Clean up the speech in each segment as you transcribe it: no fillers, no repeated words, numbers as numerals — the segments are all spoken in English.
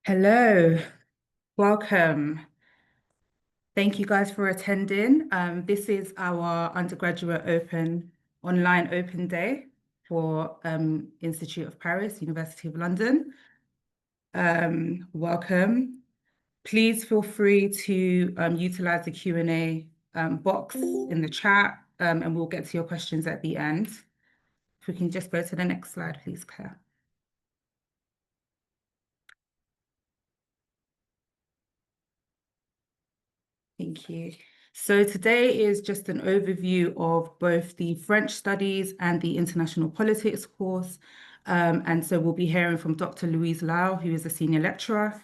Hello, welcome. Thank you guys for attending. This is our Undergraduate Open online open day for Institute of Paris, University of London. Welcome. Please feel free to utilize the Q&A box in the chat and we'll get to your questions at the end. If we can just go to the next slide, please, Claire. Thank you. So today is just an overview of both the French studies and the international politics course. And so we'll be hearing from Dr. Louise Lau, who is a senior lecturer,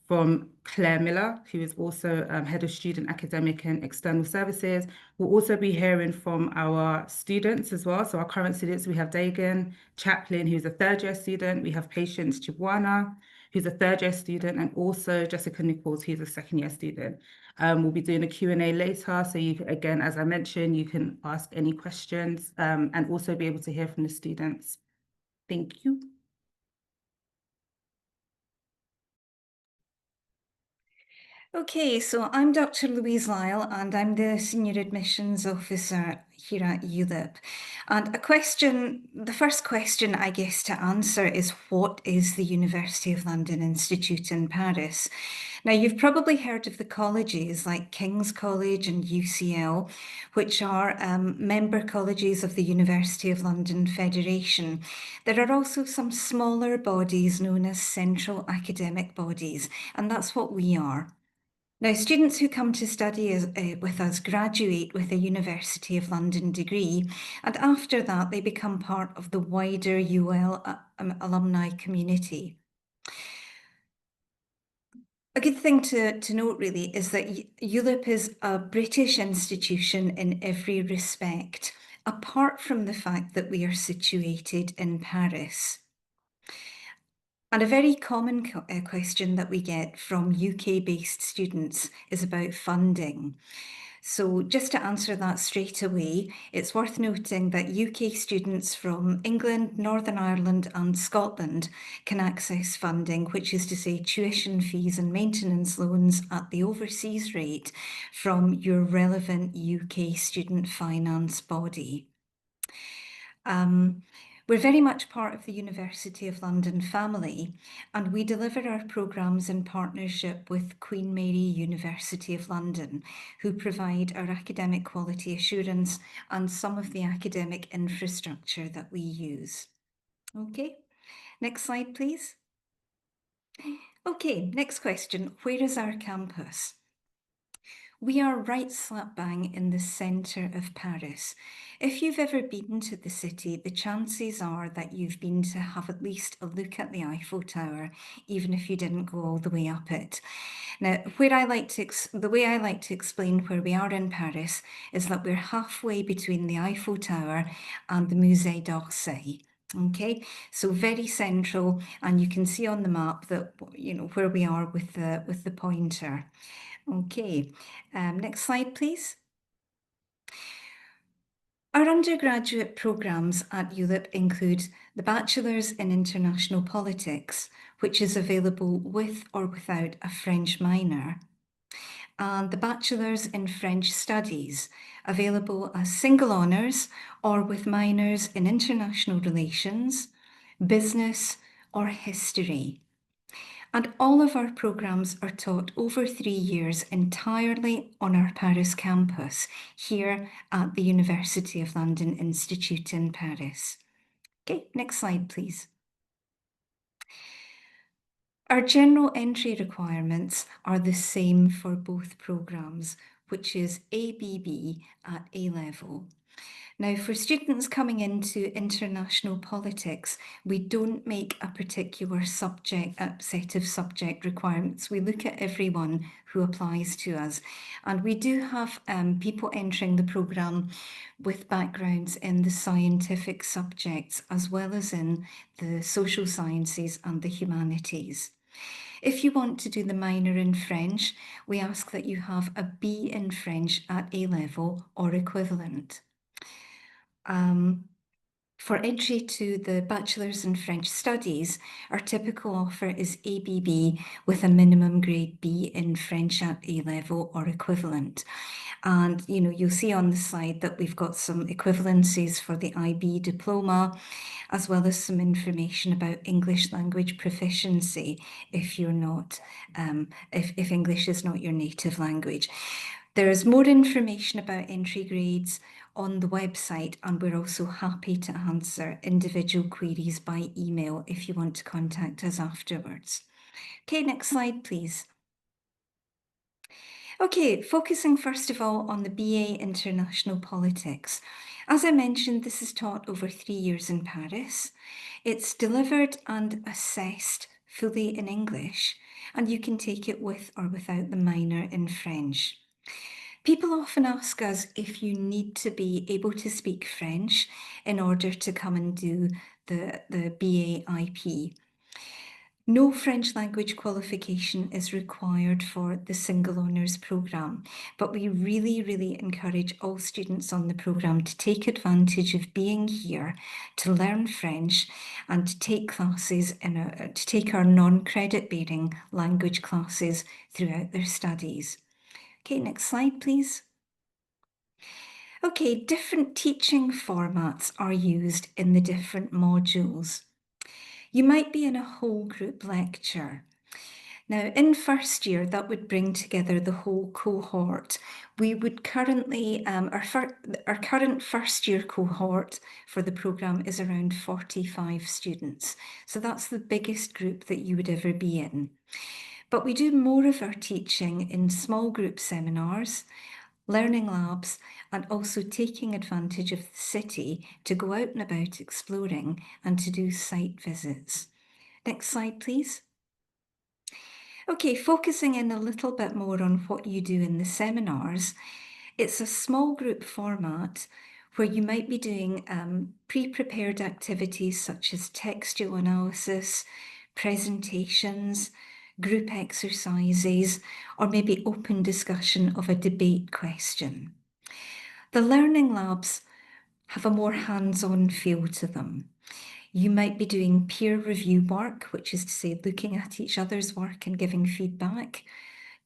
from Claire Miller, who is also head of student academic and external services. We'll also be hearing from our students as well. So our current students, we have Dagan Chaplin, who's a third-year student. We have Patience Chibwana, who's a third-year student, and also Jessica Nichols, who's a second-year student. We'll be doing a Q&A later. So you can, again, as I mentioned, you can ask any questions and also be able to hear from the students. Thank you. Okay, so I'm Dr. Louise Lyle and I'm the Senior Admissions Officer here at ULIP. And the first question I guess to answer is, what is the University of London Institute in Paris? Now, you've probably heard of the colleges like King's College and UCL, which are member colleges of the University of London Federation. There are also some smaller bodies known as central academic bodies, and that's what we are. Now, students who come to study with us graduate with a University of London degree, and after that they become part of the wider UL alumni community. A good thing to note really is that ULIP is a British institution in every respect, apart from the fact that we are situated in Paris. And a very common question that we get from UK-based students is about funding. So just to answer that straight away, it's worth noting that UK students from England, Northern Ireland and Scotland can access funding, which is to say tuition fees and maintenance loans at the overseas rate from your relevant UK student finance body. We're very much part of the University of London family, and we deliver our programmes in partnership with Queen Mary University of London, who provide our academic quality assurance and some of the academic infrastructure that we use. Okay, next slide, please. Okay, next question. Where is our campus? We are right slap bang in the centre of Paris. If you've ever been to the city, the chances are that you've been to have at least a look at the Eiffel Tower, even if you didn't go all the way up it. Now, the way I like to explain where we are in Paris is that we're halfway between the Eiffel Tower and the Musée d'Orsay. Okay, so very central, and you can see on the map that where we are with the pointer. Okay, next slide, please. Our undergraduate programmes at ULIP include the Bachelor's in International Politics, which is available with or without a French minor, and the Bachelor's in French Studies, available as single honours or with minors in International Relations, Business or History. And all of our programmes are taught over 3 years entirely on our Paris campus, here at the University of London Institute in Paris. Okay, next slide, please. Our general entry requirements are the same for both programmes, which is ABB at A level. Now, for students coming into international politics, we don't make a particular set of subject requirements. We look at everyone who applies to us. And we do have people entering the programme with backgrounds in the scientific subjects, as well as in the social sciences and the humanities. If you want to do the minor in French, we ask that you have a B in French at A level or equivalent. For entry to the Bachelor's in French Studies, our typical offer is ABB with a minimum grade B in French at A level or equivalent. And you'll see on the slide that we've got some equivalencies for the IB diploma, as well as some information about English language proficiency if you're not, if English is not your native language. There is more information about entry grades on the website, and we're also happy to answer individual queries by email if you want to contact us afterwards. Okay, next slide, please. Okay, focusing first of all on the BA International Politics. As I mentioned, this is taught over 3 years in Paris. It's delivered and assessed fully in English, and you can take it with or without the minor in French. People often ask us if you need to be able to speak French in order to come and do the BA IP. No French language qualification is required for the single honours programme, but we really encourage all students on the programme to take advantage of being here to learn French and to take classes to take our non-credit bearing language classes throughout their studies. Okay, next slide, please. Okay, different teaching formats are used in the different modules. You might be in a whole group lecture. Now, in first year, that would bring together the whole cohort. We would currently, our current first year cohort for the programme is around 45 students. So that's the biggest group that you would ever be in. But we do more of our teaching in small group seminars, learning labs, and also taking advantage of the city to go out and about exploring and to do site visits. Next slide, please. Okay, focusing in a little bit more on what you do in the seminars, it's a small group format where you might be doing pre-prepared activities such as textual analysis, presentations, group exercises, or maybe open discussion of a debate question. The learning labs have a more hands-on feel to them. You might be doing peer review work, which is to say looking at each other's work and giving feedback,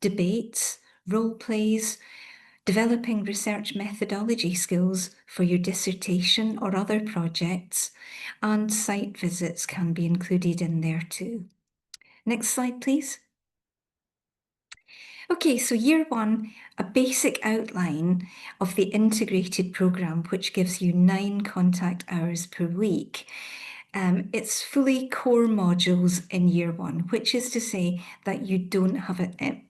debates, role plays, developing research methodology skills for your dissertation or other projects, and site visits can be included in there too. Next slide, please. Okay, so year one, a basic outline of the integrated programme, which gives you 9 contact hours per week. It's fully core modules in year one, which is to say that you don't have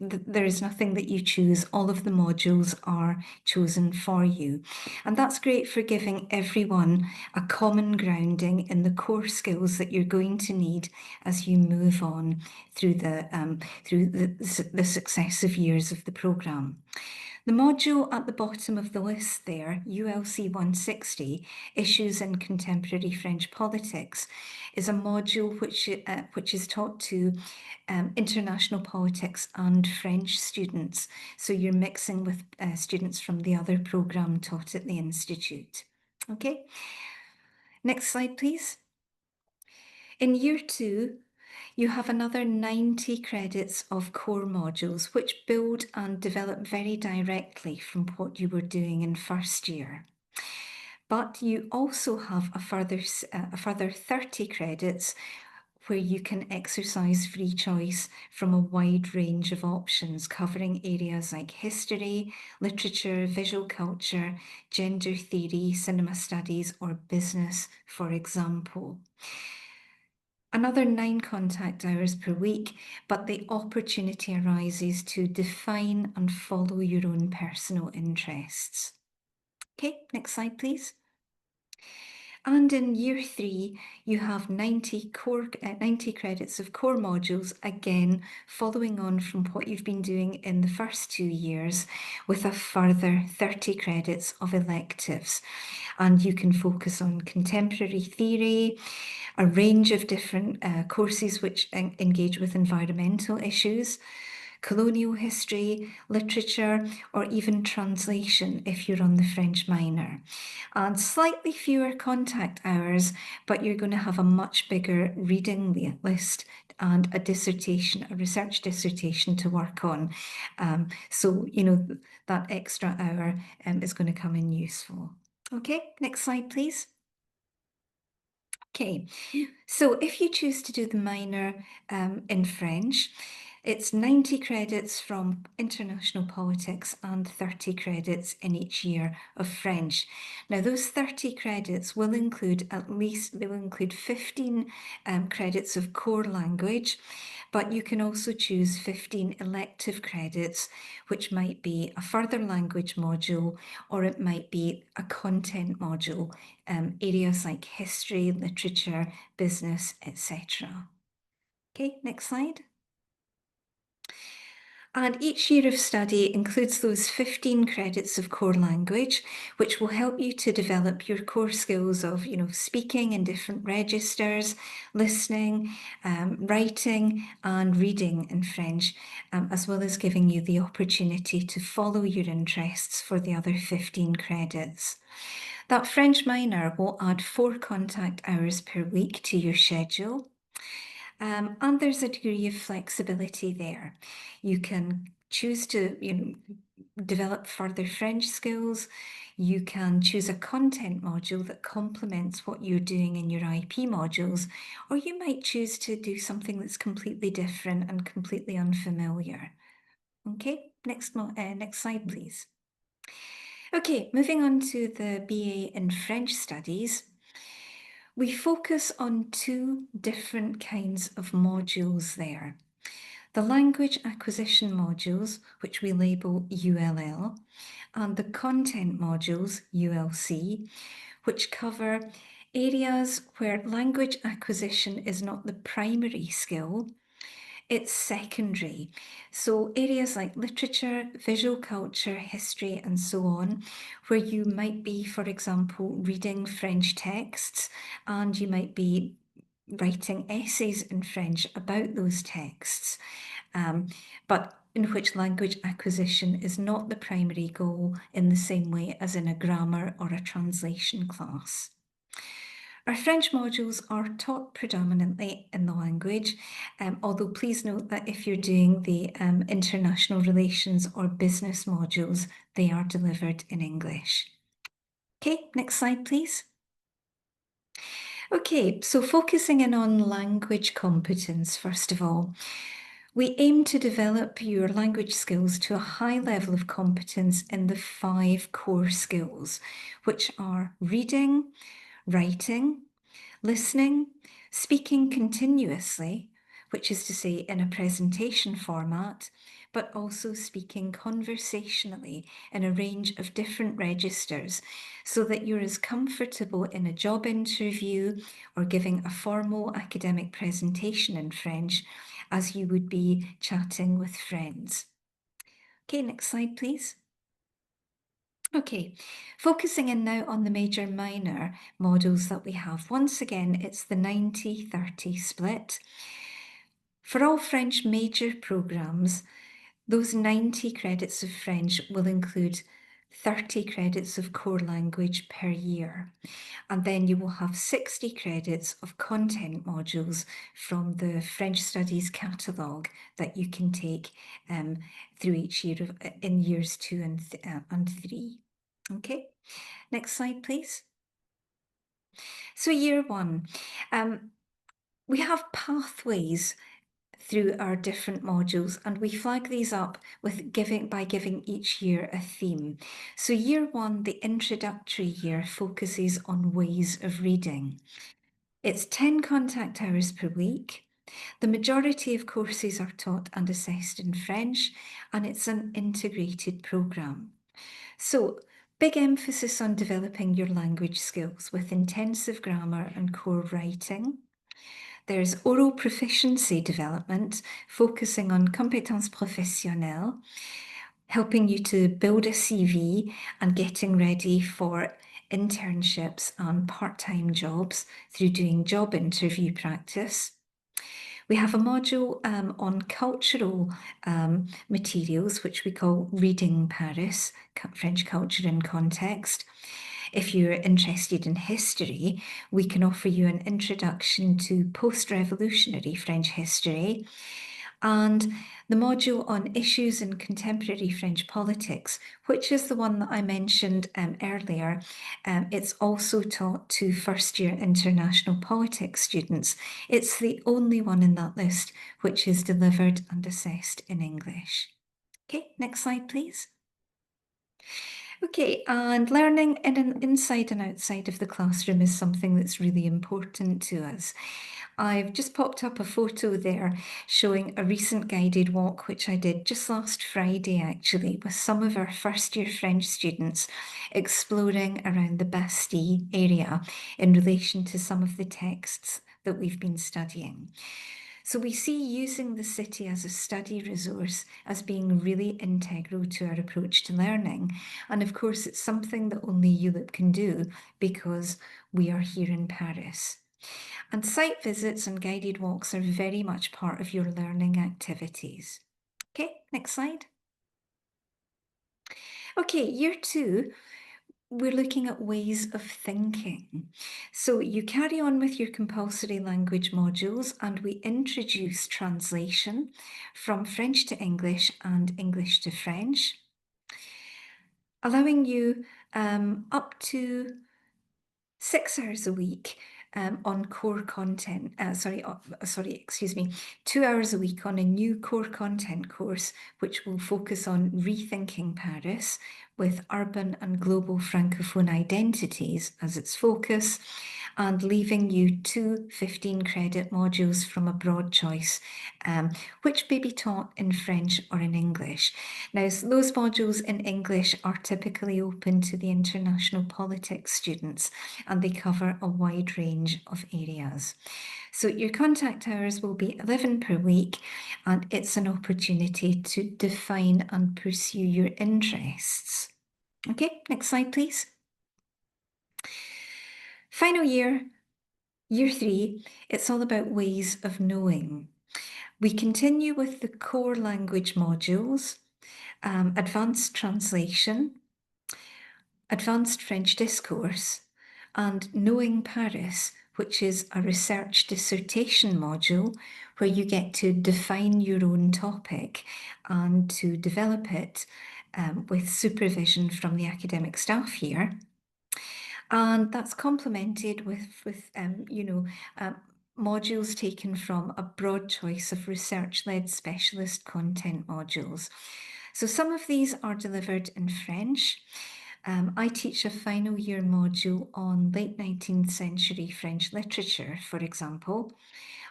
there is nothing that you choose. All of the modules are chosen for you. And that's great for giving everyone a common grounding in the core skills that you're going to need as you move on through the successive years of the programme. The module at the bottom of the list there, ULC 160, Issues in Contemporary French Politics, is a module which is taught to international politics and French students. So you're mixing with students from the other programme taught at the Institute. Okay, next slide, please. In year two, you have another 90 credits of core modules which build and develop very directly from what you were doing in first year. But you also have a further 30 credits where you can exercise free choice from a wide range of options covering areas like history, literature, visual culture, gender theory, cinema studies, or business, for example. Another 9 contact hours per week, but the opportunity arises to define and follow your own personal interests. Okay, next slide, please. And in year 3, you have 90 credits of core modules, again, following on from what you've been doing in the first 2 years, with a further 30 credits of electives. And you can focus on contemporary theory, a range of different courses which engage with environmental issues, colonial history, literature, or even translation if you're on the French minor. And slightly fewer contact hours, but you're going to have a much bigger reading list and a dissertation, a research dissertation to work on. So, that extra hour is going to come in useful. Okay, next slide, please. Okay, so if you choose to do the minor in French, it's 90 credits from international politics and 30 credits in each year of French. Now, those 30 credits will include they will include 15 credits of core language, but you can also choose 15 elective credits, which might be a further language module, or it might be a content module, areas like history, literature, business, etc. Okay, next slide. And each year of study includes those 15 credits of core language, which will help you to develop your core skills of, speaking in different registers, listening, writing and reading in French, as well as giving you the opportunity to follow your interests for the other 15 credits. That French minor will add 4 contact hours per week to your schedule. And there's a degree of flexibility there. You can choose to develop further French skills. You can choose a content module that complements what you're doing in your IP modules, or you might choose to do something that's completely different and completely unfamiliar. Okay, next slide, please. Okay, moving on to the BA in French Studies. We focus on 2 different kinds of modules there. The language acquisition modules, which we label ULL, and the content modules, ULC, which cover areas where language acquisition is not the primary skill, it's secondary. So areas like literature, visual culture, history, and so on, where you might be, for example, reading French texts, and you might be writing essays in French about those texts, but in which language acquisition is not the primary goal in the same way as in a grammar or a translation class. Our French modules are taught predominantly in the language, although please note that if you're doing the international relations or business modules, they are delivered in English. Okay, next slide, please. Okay, so focusing in on language competence, first of all, we aim to develop your language skills to a high level of competence in the 5 core skills, which are reading, writing, listening, speaking continuously, which is to say in a presentation format, but also speaking conversationally in a range of different registers so that you're as comfortable in a job interview or giving a formal academic presentation in French as you would be chatting with friends. Okay, next slide, please. Okay, focusing in now on the major minor models that we have. Once again, it's the 90-30 split. For all French major programmes, those 90 credits of French will include 30 credits of core language per year. And then you will have 60 credits of content modules from the French Studies catalogue that you can take through each year in years 2 and 3. Okay, next slide, please. So year 1, we have pathways through our different modules, and we flag these up by giving each year a theme. So year 1, the introductory year, focuses on ways of reading. It's 10 contact hours per week. The majority of courses are taught and assessed in French, and it's an integrated programme. So big emphasis on developing your language skills with intensive grammar and core writing. There's oral proficiency development, focusing on compétences professionnelles, helping you to build a CV and getting ready for internships and part-time jobs through doing job interview practice. We have a module on cultural materials, which we call Reading Paris, French Culture and Context. If you're interested in history, we can offer you an introduction to post-revolutionary French history. And the module on issues in contemporary French politics, which is the one that I mentioned earlier. It's also taught to first-year international politics students. It's the only one in that list which is delivered and assessed in English. Okay, next slide, please. Okay, and learning inside and outside of the classroom is something that's really important to us. I've just popped up a photo there showing a recent guided walk, which I did just last Friday, actually, with some of our first-year French students exploring around the Bastille area in relation to some of the texts that we've been studying. So we see using the city as a study resource as being really integral to our approach to learning. And of course, it's something that only ULIP can do because we are here in Paris. And site visits and guided walks are very much part of your learning activities. Okay, next slide. Okay, year 2, we're looking at ways of thinking. So you carry on with your compulsory language modules and we introduce translation from French to English and English to French, allowing you up to 6 hours a week on core content, 2 hours a week on a new core content course, which will focus on rethinking Paris with urban and global Francophone identities as its focus, and leaving you 2 15-credit modules from a broad choice, which may be taught in French or in English. Now, those modules in English are typically open to the international politics students, and they cover a wide range of areas. So your contact hours will be 11 per week, and it's an opportunity to define and pursue your interests. Okay, next slide, please. Final year, year 3, it's all about ways of knowing. We continue with the core language modules, advanced translation, advanced French discourse, and Knowing Paris, which is a research dissertation module where you get to define your own topic and to develop it with supervision from the academic staff here. And that's complemented with modules taken from a broad choice of research-led specialist content modules. So some of these are delivered in French. I teach a final year module on late 19th century French literature, for example.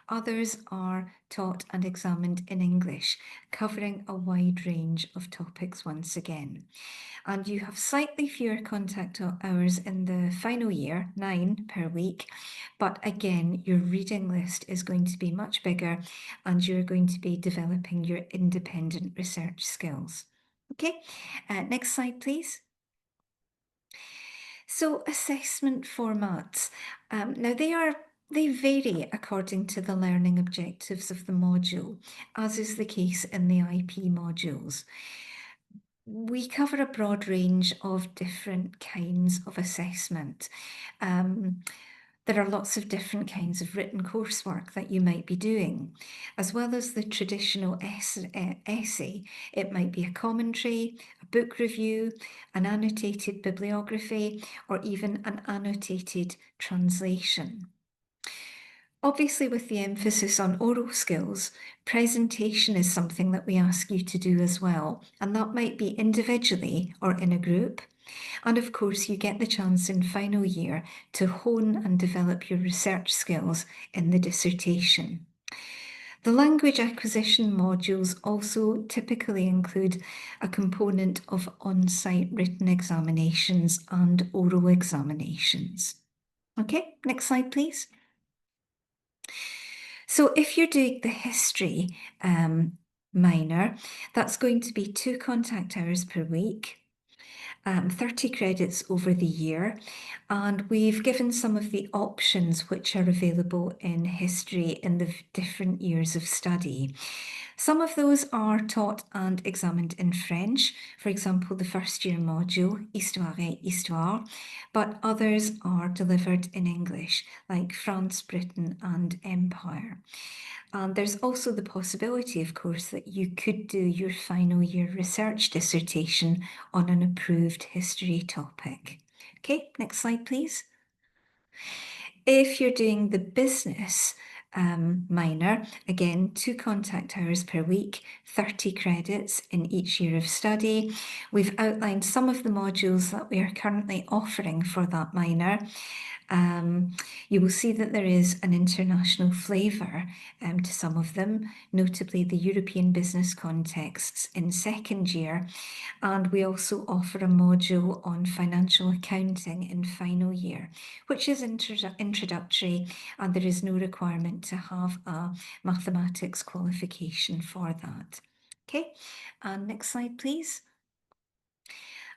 Others are taught and examined in English, covering a wide range of topics once again. And you have slightly fewer contact hours in the final year, 9 per week, but again, your reading list is going to be much bigger and you're going to be developing your independent research skills. Okay, next slide, please. So assessment formats. Now they vary according to the learning objectives of the module, as is the case in the IP modules. We cover a broad range of different kinds of assessment. There are lots of different kinds of written coursework that you might be doing, as well as the traditional essay. It might be a commentary, a book review, an annotated bibliography, or even an annotated translation. Obviously, with the emphasis on oral skills, presentation is something that we ask you to do as well, and that might be individually or in a group. And of course, you get the chance in final year to hone and develop your research skills in the dissertation. The language acquisition modules also typically include a component of on-site written examinations and oral examinations. Okay, next slide, please. So if you're doing the history minor, that's going to be 2 contact hours per week. 30 credits over the year, and we've given some of the options which are available in history in the different years of study. Some of those are taught and examined in French, for example, the first year module, Histoire et Histoire, but others are delivered in English, like France, Britain, and Empire. And there's also the possibility, of course, that you could do your final year research dissertation on an approved history topic. Okay, next slide, please. If you're doing the business minor, again, 2 contact hours per week, 30 credits in each year of study. We've outlined some of the modules that we are currently offering for that minor. You will see that there is an international flavour to some of them, notably the European business contexts in second year. And we also offer a module on financial accounting in final year, which is introductory, and there is no requirement to have a mathematics qualification for that. Okay, and next slide, please.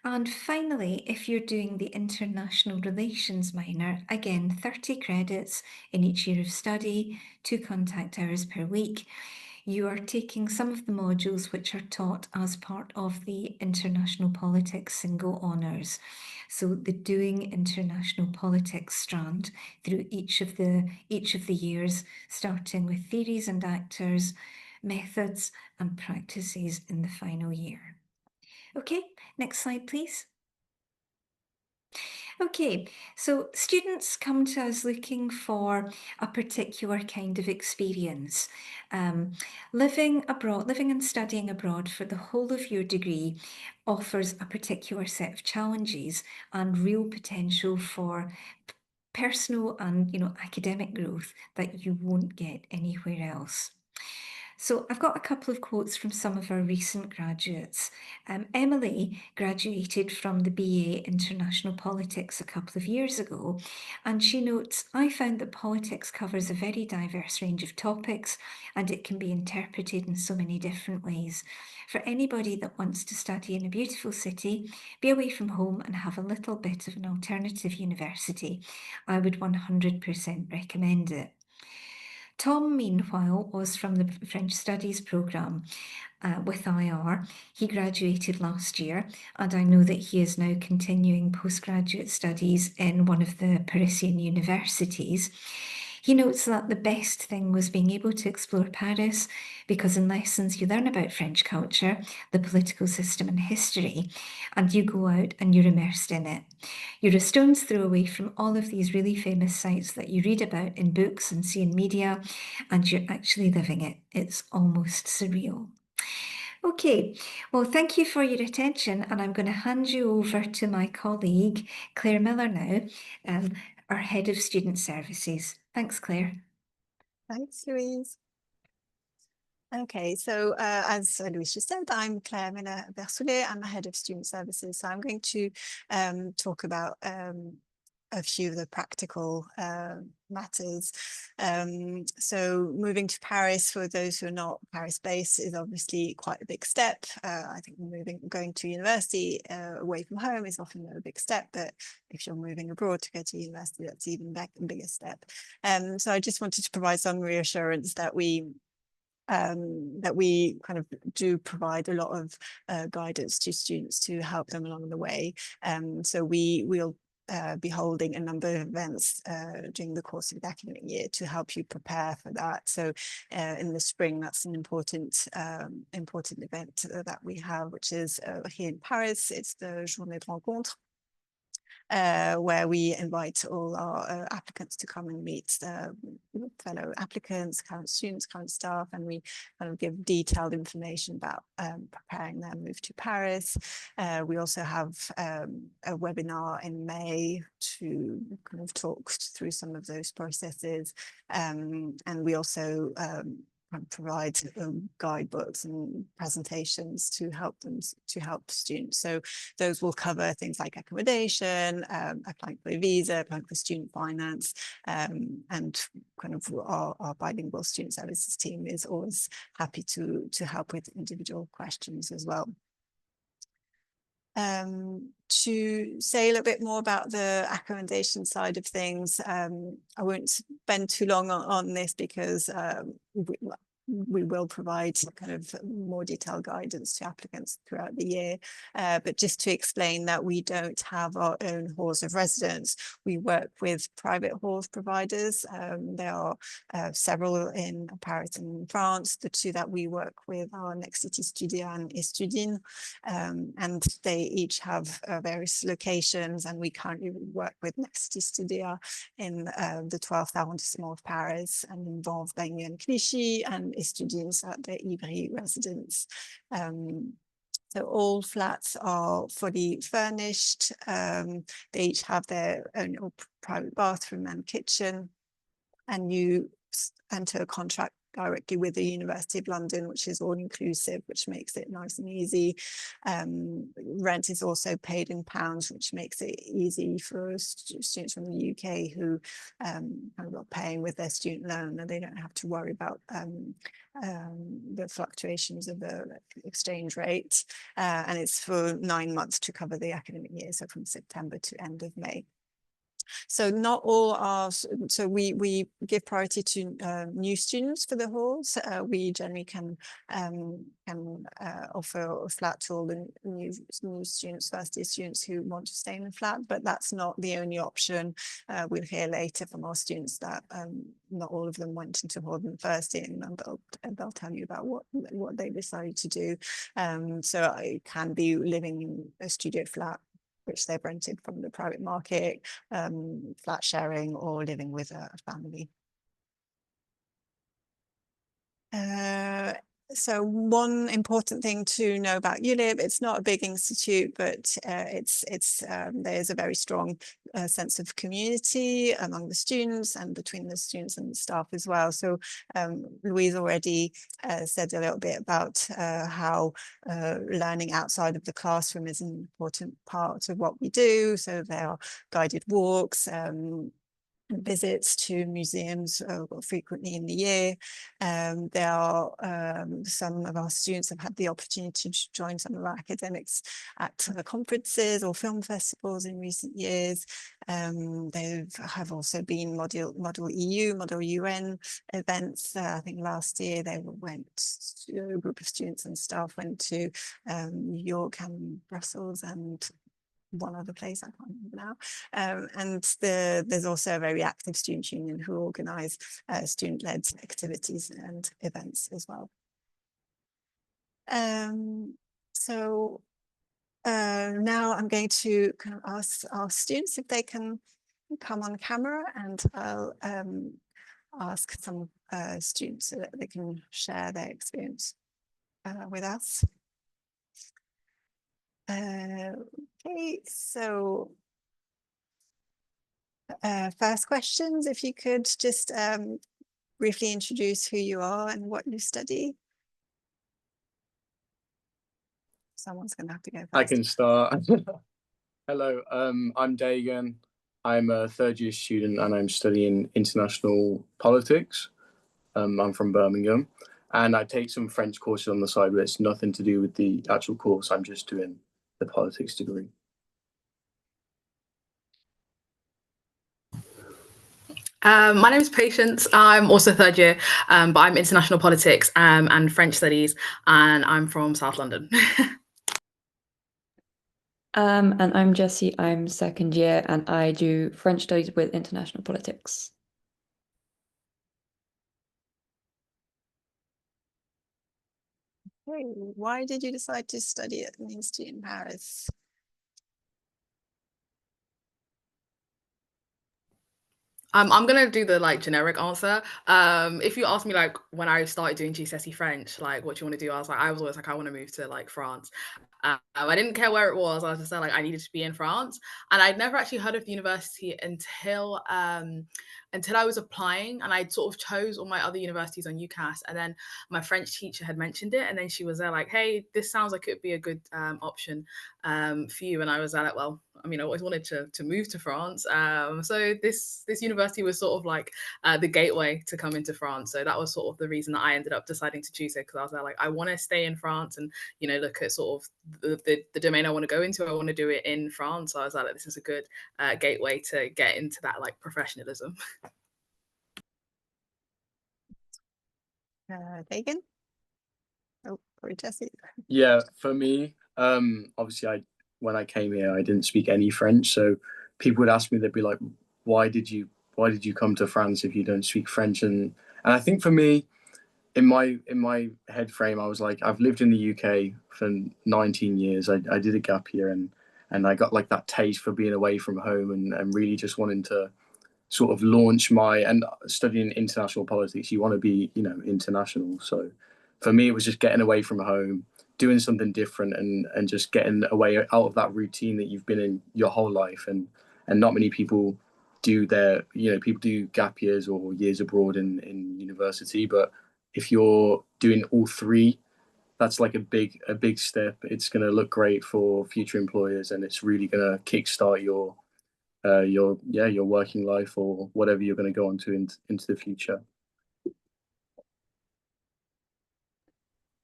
And finally, if you're doing the International Relations minor, again, 30 credits in each year of study, 2 contact hours per week. You are taking some of the modules which are taught as part of the International Politics Single Honours. So the Doing International Politics strand through each of the years, starting with theories and actors, methods and practices in the final year. Okay, next slide, please. Okay, so students come to us looking for a particular kind of experience. Living and studying abroad for the whole of your degree offers a particular set of challenges and real potential for personal and academic growth that you won't get anywhere else. So I've got a couple of quotes from some of our recent graduates. Emily graduated from the BA International Politics a couple of years ago, and she notes, "I found that politics covers a very diverse range of topics, and it can be interpreted in so many different ways. For anybody that wants to study in a beautiful city, be away from home and have a little bit of an alternative university, I would 100% recommend it." Tom, meanwhile, was from the French Studies programme with IR. He graduated last year, and I know that he is now continuing postgraduate studies in one of the Parisian universities. He notes that the best thing was being able to explore Paris, because in lessons you learn about French culture, the political system and history, and you go out and you're immersed in it. You're a stone's throw away from all of these really famous sites that you read about in books and see in media, and you're actually living it. It's almost surreal. Okay, well, thank you for your attention, and I'm going to hand you over to my colleague, Claire Miller now, our Head of Student Services. Thanks, Claire. Thanks, Louise. Okay, so as Louise just said, I'm Claire Miller-Bersoulet. I'm the Head of Student Services. So I'm going to talk about a few of the practical matters. So moving to Paris, for those who are not Paris-based, is obviously quite a big step. I think going to university away from home is often a big step, but if you're moving abroad to go to university, that's even bigger step. So I just wanted to provide some reassurance that we kind of do provide a lot of guidance to students to help them along the way. So we'll be holding a number of events during the course of the academic year to help you prepare for that. So in the spring, that's an important event that we have, which is here in Paris. It's the Journée de Rencontre, where we invite all our applicants to come and meet fellow applicants, current students, current staff, and we kind of give detailed information about preparing their move to Paris. We also have a webinar in May to kind of talk through some of those processes, and we also provide guidebooks and presentations to help students. So those will cover things like accommodation, applying for a visa, applying for student finance, and kind of our bilingual student services team is always happy to help with individual questions as well. To say a little bit more about the accommodation side of things, I won't spend too long on this because we will provide kind of more detailed guidance to applicants throughout the year. But just to explain that we don't have our own halls of residence. We work with private halls providers. There are several in Paris and in France. The two that we work with are Nexity Studia and Estudine, and they each have various locations, and we currently work with Nexity Studia in the 12th arrondissement of Paris and in Vanves, and Clichy, and Estudines at the Ivry residence. So all flats are fully furnished. They each have their own private bathroom and kitchen, and you enter a contract directly with the University of London, which is all inclusive, which makes it nice and easy. Rent is also paid in pounds, which makes it easy for students from the UK who are paying with their student loan, and they don't have to worry about the fluctuations of the exchange rate. And it's for 9 months to cover the academic year, so from September to end of May. So not all are, so we give priority to new students for the halls. We generally can offer a flat to all the new students, first year students who want to stay in the flat, but that's not the only option. We'll hear later from our students that not all of them went into hall in the first year, and they'll tell you about what they decided to do. So it can be living in a studio flat, which they've rented from the private market, flat sharing, or living with a family. So one important thing to know about ULIP, it's not a big institute, but there's a very strong sense of community among the students and between the students and the staff as well. So Louise already said a little bit about how learning outside of the classroom is an important part of what we do. So there are guided walks, visits to museums frequently in the year. There are some of our students have had the opportunity to join some of our academics at conferences or film festivals in recent years. They have also been Model EU, Model UN events. I think last year they a group of students and staff went to New York and Brussels and one other place, I can't remember now. And there's also a very active student union who organise student-led activities and events as well. So now I'm going to kind of ask our students if they can come on camera, and I'll ask some students so that they can share their experience with us. Okay, so first questions, if you could just briefly introduce who you are and what you study. Someone's going to have to go first. I can start. Hello, I'm Dagan. I'm a third-year student and I'm studying international politics. I'm from Birmingham, and I take some French courses on the side, but it's nothing to do with the actual course. I'm just doing the politics degree. My name is Patience. I'm also third year, but I'm international politics and French studies, and I'm from South London. And I'm Jessie. I'm second year, and I do French studies with international politics. Okay, why did you decide to study at an institute in Paris? I'm gonna do the generic answer. If you ask me when I started doing GCSE French, what do you want to do? I was always I want to move to France. I didn't care where it was. I was just I needed to be in France, and I'd never actually heard of the university until until I was applying, and I sort of chose all my other universities on UCAS, and then my French teacher had mentioned it, and then she was there like, hey, this sounds like it would be a good option for you. And I was like, well, I mean, I always wanted to move to France. So this university was sort of like the gateway to come into France. So that was sort of the reason that I ended up deciding to choose it, because I was there like, I want to stay in France and, you know, look at sort of the domain I want to go into. I want to do it in France. So I was like, this is a good gateway to get into that like professionalism. Dagan? Oh, sorry, Jessie. Yeah, for me, obviously when I came here, I didn't speak any French. So people would ask me, they'd be like, why did you come to France if you don't speak French? And I think for me, in my head frame, I was like, I've lived in the UK for 19 years. I did a gap year, and I got like that taste for being away from home, and really just wanting to sort of launch and studying international politics. You want to be, you know, international. So for me, it was just getting away from home, doing something different, and just getting away out of that routine that you've been in your whole life. And not many people do people do gap years or years abroad in university. But if you're doing all three, that's like a big step. It's going to look great for future employers, and it's really going to kickstart your working life or whatever you're going to go on to into the future.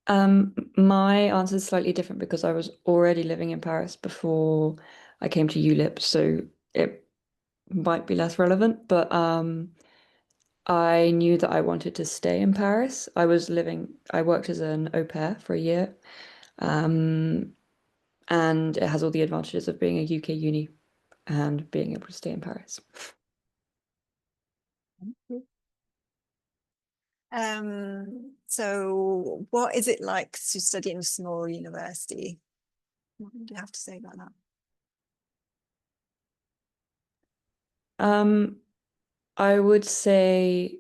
My answer is slightly different because I was already living in Paris before I came to ULIP, so it might be less relevant, but I knew that I wanted to stay in Paris. I worked as an au pair for a year, and it has all the advantages of being a UK uni and being able to stay in Paris. So what is it like to study in a small university? What do you have to say about that? I would say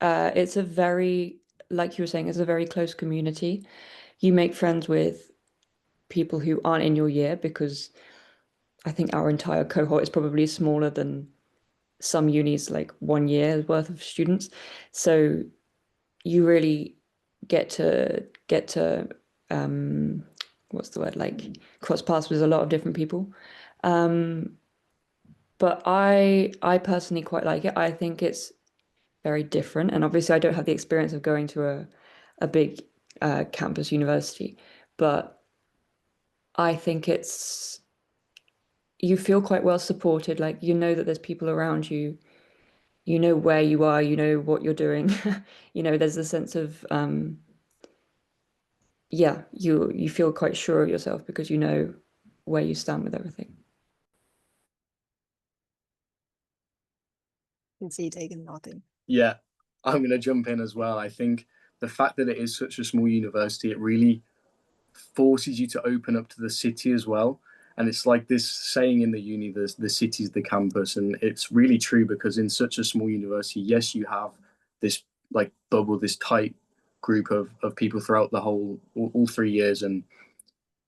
it's a very, like you were saying, it's a very close community. You make friends with people who aren't in your year, because I think our entire cohort is probably smaller than some unis, like 1 year's worth of students. So you really get to what's the word, like cross paths with a lot of different people. But I personally quite like it. I think it's very different, and obviously I don't have the experience of going to a big campus university, but I think you feel quite well supported. Like, you know that there's people around you, you know where you are, you know what you're doing. You know, there's a sense of you feel quite sure of yourself because you know where you stand with everything. You can see Dagan nodding. Yeah, I'm going to jump in as well. I think the fact that it is such a small university, it really forces you to open up to the city as well. And it's like this saying in the uni, the city's the campus. And it's really true, because in such a small university, yes, you have this like bubble, this tight group of people throughout the all 3 years. And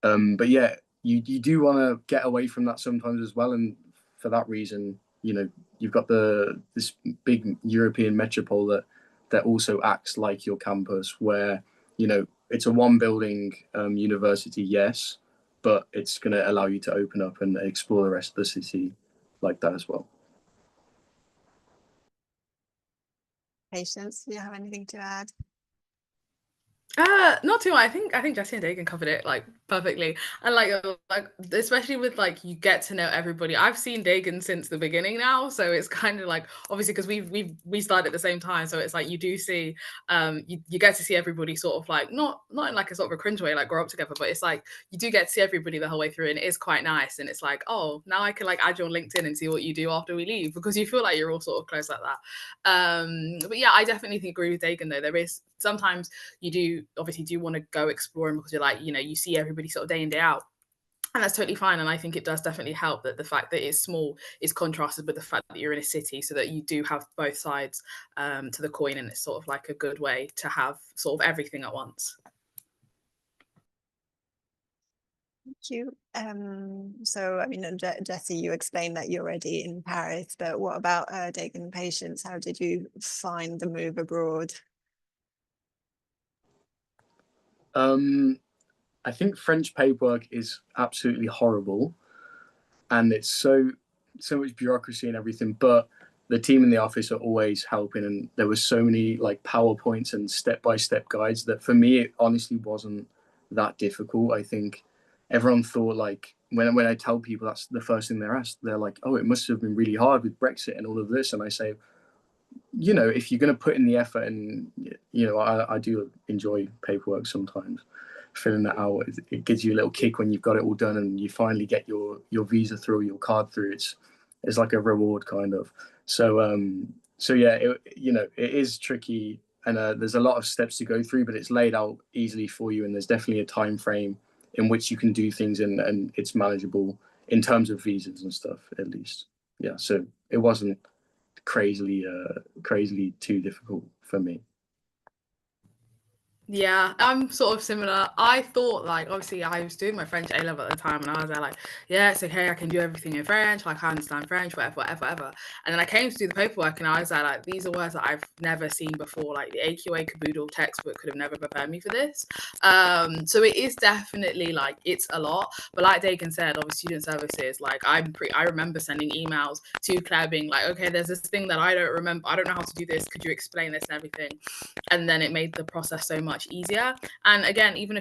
but yeah, you do want to get away from that sometimes as well. And for that reason, you know, you've got this big European metropole that also acts like your campus, where, you know, it's a one building university, yes, but it's going to allow you to open up and explore the rest of the city like that as well. Patience, do you have anything to add? Not too much. I think Jessie and Dagan covered it like perfectly, and like especially with like, you get to know everybody. I've seen Dagan since the beginning now, so it's kind of like, obviously because we started at the same time, so it's like you do see you get to see everybody sort of like not in like a sort of a cringe way, like grow up together, but it's like you do get to see everybody the whole way through, and it is quite nice. And it's like, oh, now I can like add you on LinkedIn and see what you do after we leave, because you feel like you're all sort of close like that. But yeah, I definitely agree with Dagan though. There is sometimes you do obviously want to go exploring, because you're like, you know, you see everybody sort of day in, day out. And that's totally fine. And I think it does definitely help that the fact that it's small is contrasted with the fact that you're in a city, so that you do have both sides to the coin. And it's sort of like a good way to have sort of everything at once. Thank you. So, I mean, Jessie, you explained that you're already in Paris, but what about Dagan and Patience? How did you find the move abroad? I think French paperwork is absolutely horrible, and it's so much bureaucracy and everything. But the team in the office are always helping, and there was so many like PowerPoints and step-by-step guides that for me it honestly wasn't that difficult. I think everyone thought like when I tell people that's the first thing they're asked, they're like, "Oh, it must have been really hard with Brexit and all of this," and I say, you know, if you're going to put in the effort, and you know, I do enjoy paperwork sometimes, filling that out. It gives you a little kick when you've got it all done and you finally get your visa through, your card through. It's like a reward kind of. So yeah, you know, it is tricky, and there's a lot of steps to go through, but it's laid out easily for you, and there's definitely a time frame in which you can do things, and it's manageable in terms of visas and stuff, at least. Yeah, so it wasn't crazily too difficult for me. Yeah, I'm sort of similar. I thought, like, obviously I was doing my French A level at the time, and I was there like, yeah, it's okay, I can do everything in French, like I understand French, whatever. And then I came to do the paperwork, and I was there like, these are words that I've never seen before. Like the AQA Caboodle textbook could have never prepared me for this. So it is definitely like it's a lot. But like Dagan said, obviously student services, like I remember sending emails to Claire being like, okay, there's this thing that I don't remember, I don't know how to do this. Could you explain this and everything? And then it made the process so much easier. And again, even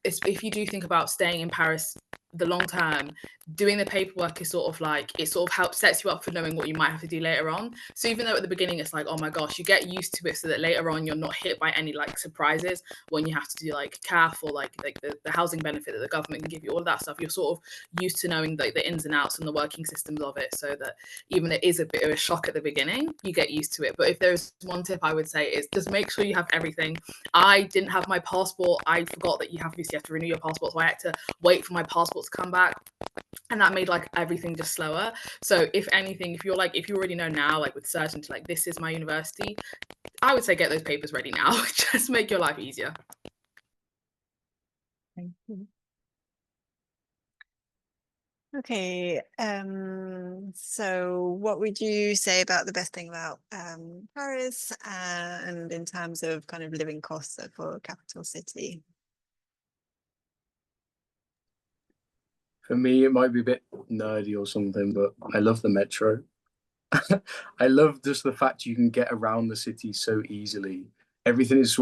if you do think about staying in Paris the long term, doing the paperwork is sort of like, it sort of helps sets you up for knowing what you might have to do later on. So even though at the beginning it's like, oh my gosh, you get used to it so that later on you're not hit by any like surprises when you have to do like CAF or like the housing benefit that the government can give you, all of that stuff. You're sort of used to knowing the ins and outs and the working systems of it, so that even it is a bit of a shock at the beginning, you get used to it. But if there's one tip I would say is just make sure you have everything. I didn't have my passport. I forgot that you have to renew your passport, so I had to wait for my passport to come back, and that made like everything just slower. So if anything, if you already know now, like with certainty, like this is my university, I would say get those papers ready now. Just make your life easier. Thank you. Okay, so what would you say about the best thing about Paris, and in terms of kind of living costs for a capital city? For me, it might be a bit nerdy or something, but I love the metro. I love just the fact you can get around the city so easily. Everything is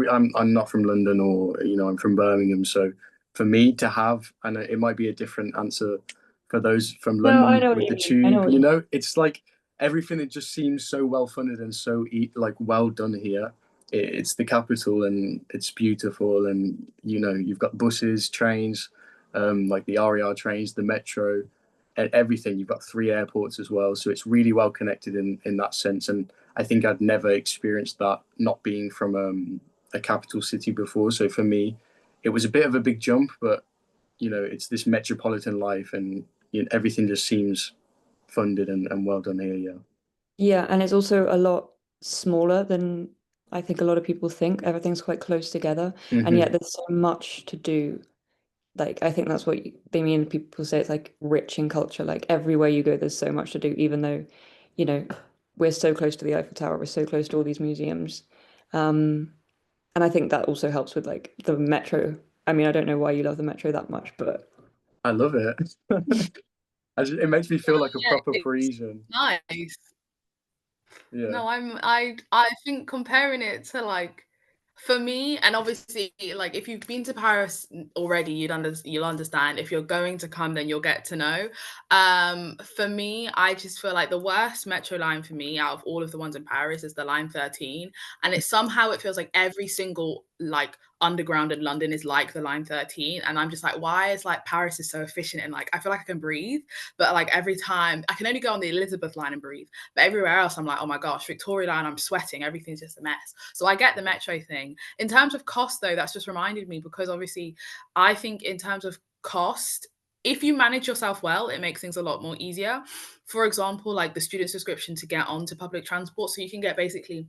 I'm not from London, or you know, I'm from Birmingham, so for me to have, and it might be a different answer for those from No, I London know what with the you mean. I know tube, what you you know, it's like everything, it just seems so well funded and so like well done here. It's the capital and it's beautiful, and you know, you've got buses, trains, like the RER trains, the metro, and everything. You've got 3 airports as well, so it's really well connected in that sense. And I think I'd never experienced that not being from a capital city before. So for me, it was a bit of a big jump, but you know, it's this metropolitan life, and you know, everything just seems funded and well done here. Yeah. Yeah, and it's also a lot smaller than I think a lot of people think. Everything's quite close together, and yet there's so much to do. Like, I think that's what they mean. People say it's like rich in culture. Like everywhere you go, there's so much to do, even though, you know, we're so close to the Eiffel Tower, we're so close to all these museums. And I think that also helps with like the metro. I mean, I don't know why you love the metro that much, but I love it. It makes me feel like a Yeah, proper it's Parisian. nice. Yeah. No, I think comparing it to like, for me, and obviously like if you've been to Paris already, you'll understand. If you're going to come, then you'll get to know. For me, I just feel like the worst metro line for me out of all of the ones in Paris is the line 13. And it feels like every single like underground in London is like the line 13. And I'm just like, why is like Paris is so efficient, and like I feel like I can breathe, but like every time I can only go on the Elizabeth line and breathe. But everywhere else, I'm like, oh my gosh, Victoria line, I'm sweating. Everything's just a mess. So I get the metro thing. In terms of cost, though, that's just reminded me, because obviously I think in terms of cost, if you manage yourself well, it makes things a lot more easier. For example, like the student subscription to get onto public transport. So you can get basically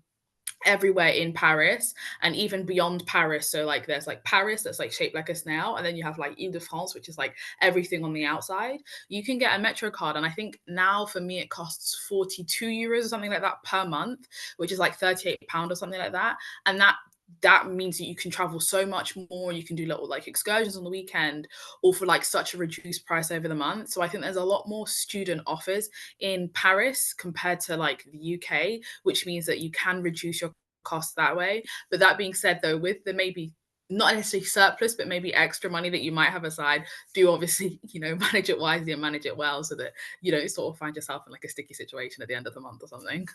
everywhere in Paris and even beyond Paris. So like there's like Paris that's like shaped like a snail, and then you have like Ile-de-France, which is like everything on the outside. You can get a Metro card, and I think now for me it costs 42 euros or something like that per month, which is like 38 pounds or something like that. And that means that you can travel so much more. You can do little like excursions on the weekend, all for like such a reduced price over the month. So I think there's a lot more student offers in Paris compared to like the UK, which means that you can reduce your costs that way. But that being said, though, with the maybe not necessarily surplus, but maybe extra money that you might have aside, do obviously, manage it wisely and manage it well so that you don't sort of find yourself in like a sticky situation at the end of the month or something.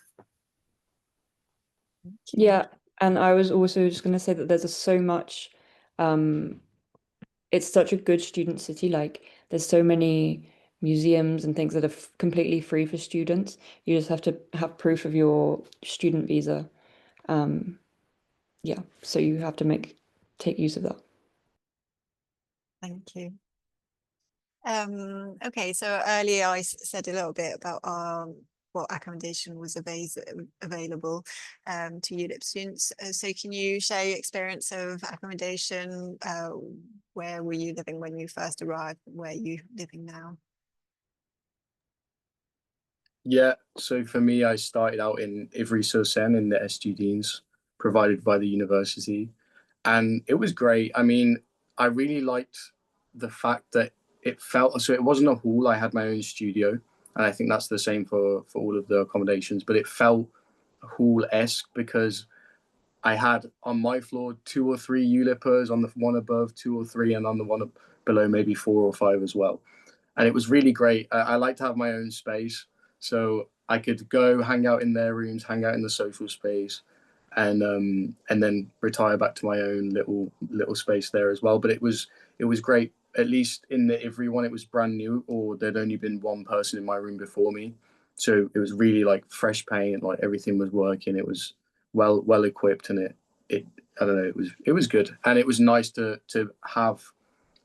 Yeah, and I was also just going to say that there's so much, it's such a good student city. Like there's so many museums and things that are completely free for students. You just have to have proof of your student visa. Yeah, so you have to take use of that. Thank you. Okay, so earlier I said a little bit about what accommodation was available to ULIP students. So can you share your experience of accommodation? Where were you living when you first arrived? Where are you living now? Yeah, so for me, I started out in Ivry-sur-Seine in the SGDs provided by the university, and it was great. I mean, I really liked the fact that it felt, so it wasn't a hall. I had my own studio, and I think that's the same for all of the accommodations, but it felt hall-esque because I had on my floor 2 or 3 ULIPers, on the one above 2 or 3, and on the one below maybe 4 or 5 as well. And it was really great. I like to have my own space, so I could go hang out in their rooms, hang out in the social space, and then retire back to my own little space there as well. But it was great. At least in the Ivry one, it was brand new, or there'd only been one person in my room before me, so it was really like fresh paint, like everything was working. It was well equipped, and it I don't know, it was good, and it was nice to have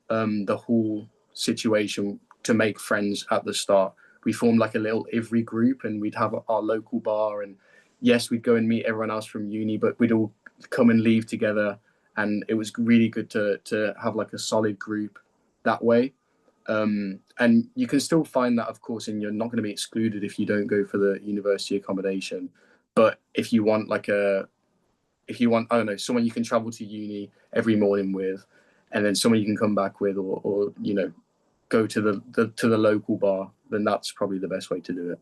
the whole situation to make friends at the start. We formed like a little Ivry group, and we'd have our local bar, and yes, we'd go and meet everyone else from uni, but we'd all come and leave together, and it was really good to have like a solid group that way. And you can still find that, of course, and you're not going to be excluded if you don't go for the university accommodation. But if you want I don't know, someone you can travel to uni every morning with, and then someone you can come back with, or go to the local bar, then that's probably the best way to do it.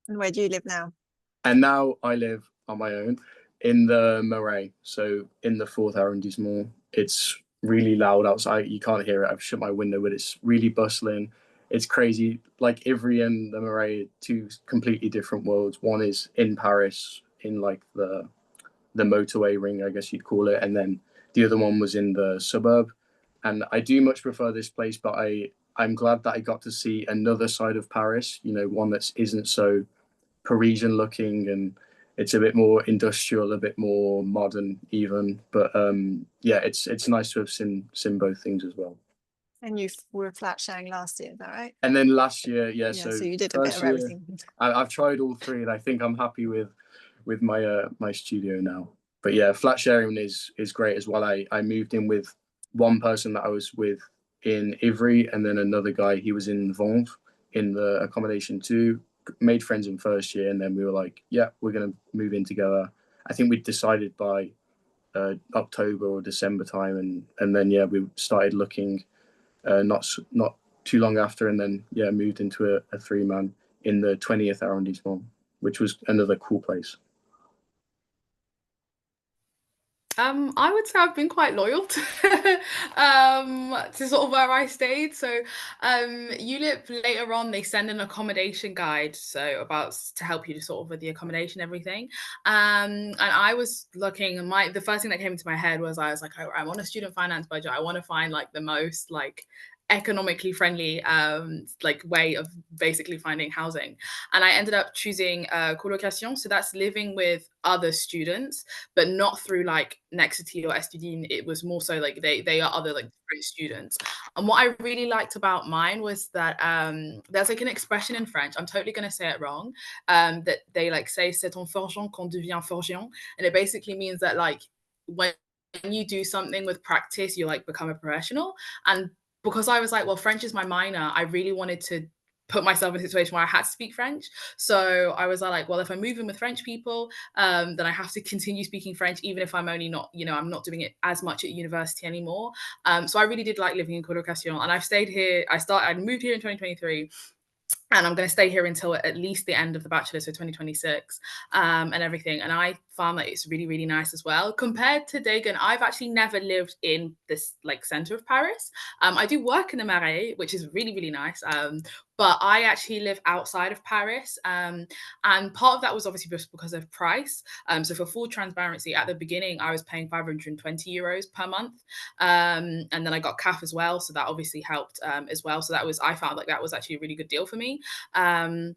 And where do you live now? And now I live on my own in the Marais, so in the 4th arrondissement. It's really loud outside. You can't hear it. I've shut my window, but it's really bustling. It's crazy. Like Ivry and the Marais, 2 completely different worlds. One is in Paris, in like the motorway ring, I guess you'd call it, and then the other one was in the suburb. And I do much prefer this place, but I'm glad that I got to see another side of Paris, one that isn't so Parisian looking, and it's a bit more industrial, a bit more modern even. But yeah, it's nice to have seen both things as well. And you were flat sharing last year, is that right? And then last year, yeah, So so you did a bit of everything. I've tried all 3, and I think I'm happy with my studio now. But yeah, flat sharing is great as well. I moved in with one person that I was with in Ivry, and then another guy, he was in Vanves in the accommodation too. Made friends in first year, and then we were like, yeah, we're gonna move in together. I think we decided by October or December time, and then yeah, we started looking not too long after, and then yeah, moved into a 3-man in the 20th arrondissement, which was another cool place. I would say I've been quite loyal to, to sort of where I stayed. So ULIP later on, they send an accommodation guide, so to help you to sort of with the accommodation, everything. And I was looking, and the first thing that came into my head was I was like, I'm on a student finance budget. I want to find like the most like economically friendly like way of basically finding housing. And I ended up choosing colocation, so that's living with other students, but not through like Nexity or Estudine. It was more so like they are other like different students. And what I really liked about mine was that there's like an expression in French, I'm totally going to say it wrong, that they like say c'est en forgeant qu'on devient forgeant, and it basically means that like when you do something with practice, you like become a professional. And because I was like, well, French is my minor, I really wanted to put myself in a situation where I had to speak French. So I was like, well, if I'm moving with French people, then I have to continue speaking French, even if I'm only not, I'm not doing it as much at university anymore. So I really did like living in colocation, and I've stayed here. I moved here in 2023. And I'm going to stay here until at least the end of the bachelor, so 2026, and everything. And I found that it's really, really nice as well. Compared to Dagan, I've actually never lived in this like center of Paris. I do work in the Marais, which is really, really nice. But I actually live outside of Paris. And part of that was obviously just because of price. So for full transparency, at the beginning, I was paying 520 euros per month. And then I got CAF as well. So that obviously helped as well. So I found like that was actually a really good deal for me. And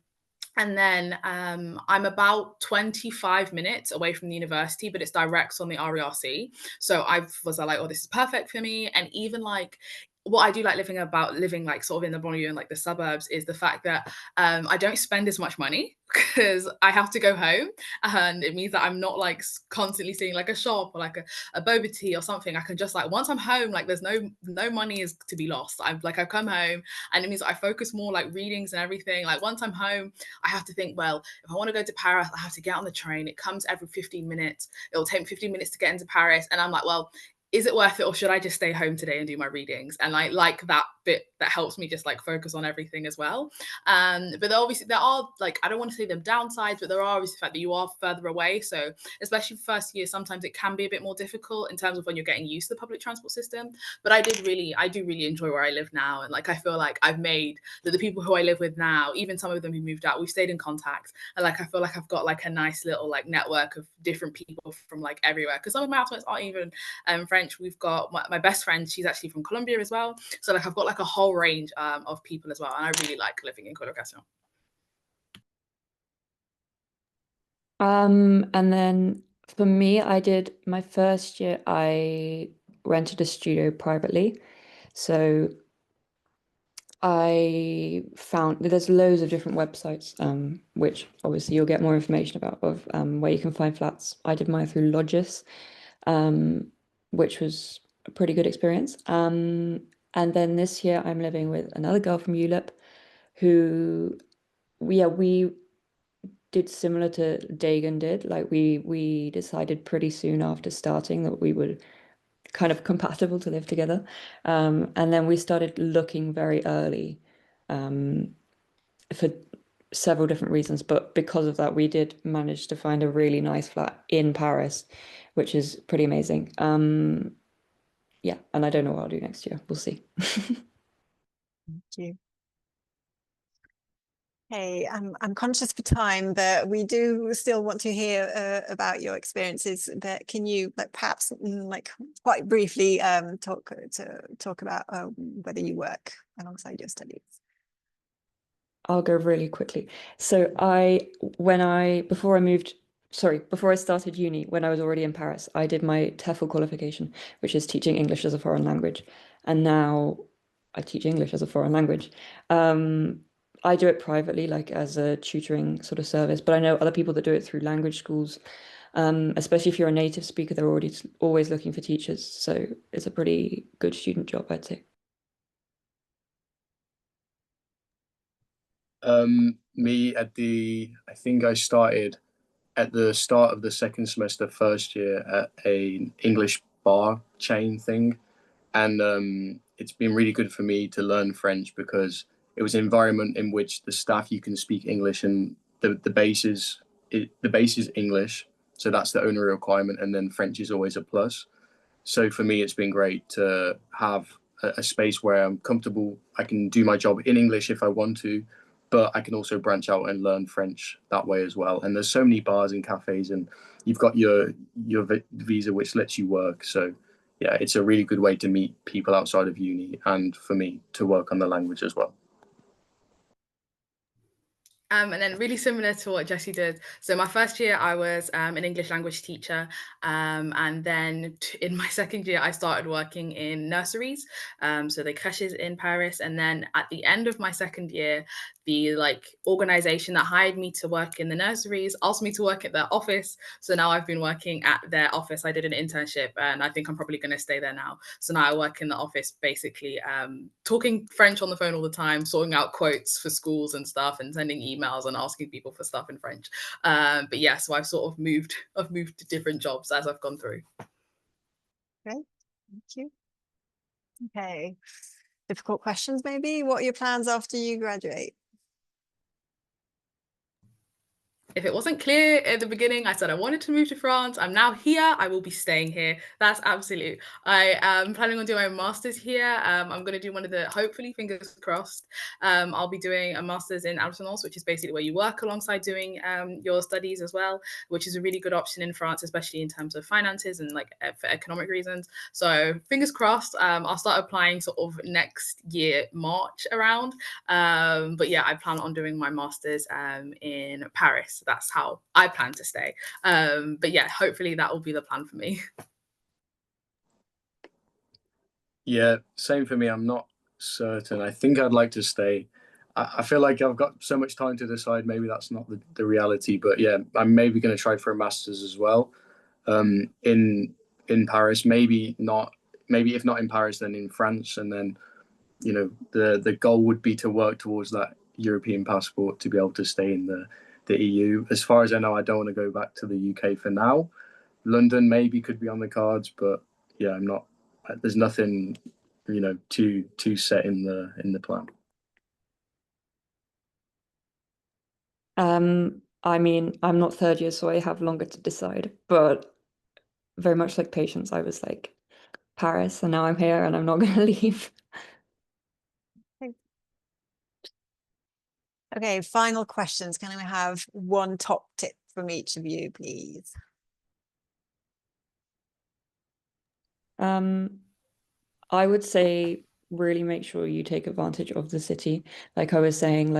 then I'm about 25 minutes away from the university, but it's direct on the RERC. So I was like, oh, this is perfect for me. And even like, what I do like living like sort of in the banlieue and like the suburbs is the fact that I don't spend as much money because I have to go home, and it means that I'm not like constantly seeing like a shop or like a boba tea or something. I can just like, once I'm home, like there's no money is to be lost. I've come home, and it means I focus more like readings and everything. Like once I'm home, I have to think, well, if I want to go to Paris, I have to get on the train. It comes every 15 minutes. It'll take me 15 minutes to get into Paris. And I'm like, well, is it worth it, or should I just stay home today and do my readings? And I like that bit that helps me just like focus on everything as well. But obviously there are like, I don't want to say them downsides, but there are obviously the fact that you are further away. So especially first year, sometimes it can be a bit more difficult in terms of when you're getting used to the public transport system. But I do really enjoy where I live now. And like, I feel like I've made that the people who I live with now, even some of them who moved out, we've stayed in contact. And like, I feel like I've got like a nice little like network of different people from like everywhere. Because some of my housemates aren't even French. We've got my best friend, she's actually from Colombia as well. So like I've got like a whole range of people as well. And I really like living in colocation. And then for me, I did my first year, I rented a studio privately. So I found there's loads of different websites, which obviously you'll get more information about of where you can find flats. I did mine through Lodgis, which was a pretty good experience. And then this year I'm living with another girl from ULIP who, we did similar to Dagan did. Like we decided pretty soon after starting that we were kind of compatible to live together. And then we started looking very early for several different reasons. But because of that, we did manage to find a really nice flat in Paris, which is pretty amazing. Yeah, and I don't know what I'll do next year. We'll see. Thank you. Hey, I'm conscious for time, but we do still want to hear about your experiences. But can you perhaps like quite briefly talk about whether you work alongside your studies? I'll go really quickly. So before I started uni, when I was already in Paris, I did my TEFL qualification, which is teaching English as a foreign language. And now I teach English as a foreign language. I do it privately, like as a tutoring sort of service, but I know other people that do it through language schools. Especially if you're a native speaker, they're always looking for teachers. So it's a pretty good student job, I'd say. I think I started at the start of the second semester, first year, at an English bar chain thing. And it's been really good for me to learn French because it was an environment in which the staff, you can speak English, and the base is English. So that's the only requirement. And then French is always a plus. So for me, it's been great to have a space where I'm comfortable. I can do my job in English if I want to, but I can also branch out and learn French that way as well. And there's so many bars and cafes, and you've got your visa which lets you work. So yeah, it's a really good way to meet people outside of uni, and for me to work on the language as well. And then really similar to what Jessie did. So my first year, I was an English language teacher. And then in my second year, I started working in nurseries. So the creches in Paris. And then at the end of my second year, the organization that hired me to work in the nurseries asked me to work at their office. So now I've been working at their office. I did an internship and I think I'm probably going to stay there now. So now I work in the office, basically talking French on the phone all the time, sorting out quotes for schools and stuff and sending emails and asking people for stuff in French. But yeah, so I've sort of moved to different jobs as I've gone through. Great, thank you. Okay, difficult questions maybe. What are your plans after you graduate? If it wasn't clear at the beginning, I said I wanted to move to France. I'm now here. I will be staying here. That's absolutely. I am planning on doing my master's here. I'm going to do one of the, hopefully, fingers crossed, I'll be doing a master's in alternance, which is basically where you work alongside doing your studies as well, which is a really good option in France, especially in terms of finances and for economic reasons. So fingers crossed. I'll start applying sort of next year, March around. But yeah, I plan on doing my master's in Paris. That's how I plan to stay. But yeah, hopefully that will be the plan for me. Yeah, same for me. I'm not certain. I think I'd like to stay. I feel like I've got so much time to decide. Maybe that's not the reality, but yeah, I'm maybe going to try for a master's as well. In Paris, maybe not. Maybe if not in Paris, then in France, and then the goal would be to work towards that European passport to be able to stay in the EU. As far as I know, I don't want to go back to the UK for now. London maybe could be on the cards, but yeah, I'm not. There's nothing, too set in the plan. I mean, I'm not third year, so I have longer to decide, but very much like Patience, I was like Paris, and now I'm here and I'm not going to leave. Okay, final questions. Can we have one top tip from each of you, please? I would say really make sure you take advantage of the city. Like I was saying,